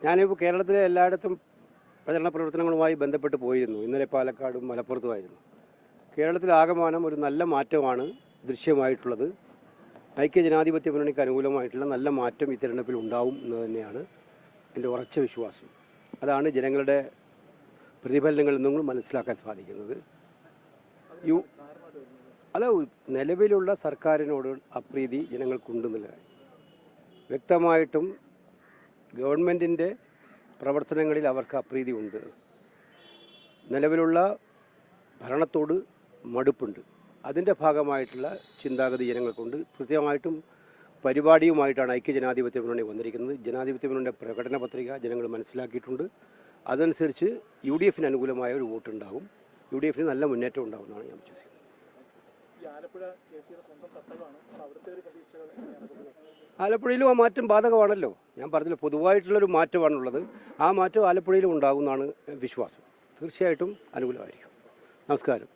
ഞാനിപ്പോൾ കേരളത്തിലെ എല്ലായിടത്തും പ്രചരണ പ്രവർത്തനങ്ങളുമായി ബന്ധപ്പെട്ട് പോയിരുന്നു. ഇന്നലെ പാലക്കാടും മലപ്പുറത്തുമായിരുന്നു. കേരളത്തിലാകമാനം ഒരു നല്ല മാറ്റമാണ് ദൃശ്യമായിട്ടുള്ളത്. ഐക്യജനാധിപത്യ മുന്നണിക്ക് അനുകൂലമായിട്ടുള്ള നല്ല മാറ്റം ഈ തിരഞ്ഞെടുപ്പിൽ ഉണ്ടാവും എന്ന് തന്നെയാണ് എൻ്റെ ഉറച്ച വിശ്വാസം. അതാണ് ജനങ്ങളുടെ പ്രതിഫലനങ്ങളിൽ നിന്നും മനസ്സിലാക്കാൻ സാധിക്കുന്നത്. അല്ല, നിലവിലുള്ള സർക്കാരിനോട് അപ്രീതി ജനങ്ങൾക്കുണ്ടെന്നുള്ള കാര്യം വ്യക്തമായിട്ടും ഗവൺമെൻറ്റിൻ്റെ പ്രവർത്തനങ്ങളിൽ അവർക്ക് അപ്രീതി ഉണ്ട്. നിലവിലുള്ള ഭരണത്തോട് മടുപ്പുണ്ട്. അതിൻ്റെ ഭാഗമായിട്ടുള്ള ചിന്താഗതി ജനങ്ങൾക്കുണ്ട്. കൃത്യമായിട്ടും പരിപാടിയുമായിട്ടാണ് ഐക്യജനാധിപത്യ മുന്നണി വന്നിരിക്കുന്നത്. ജനാധിപത്യ മുന്നണിയുടെ പ്രകടന പത്രിക ജനങ്ങൾ മനസ്സിലാക്കിയിട്ടുണ്ട്. അതനുസരിച്ച് UDFന് അനുകൂലമായ ഒരു വോട്ടുണ്ടാകും. UDFന് നല്ല മുന്നേറ്റം ഉണ്ടാകുമെന്നാണ് ഞാൻ വിശ്വസിക്കുന്നത്. ആലപ്പുഴയിലും ആ മാറ്റം ബാധകമാണല്ലോ. ഞാൻ പറഞ്ഞില്ല, പൊതുവായിട്ടുള്ളൊരു മാറ്റമാണുള്ളത്. ആ മാറ്റം ആലപ്പുഴയിലും ഉണ്ടാകുമെന്നാണ് വിശ്വാസം. തീർച്ചയായിട്ടും അനുകൂലമായിരിക്കും. നമസ്കാരം.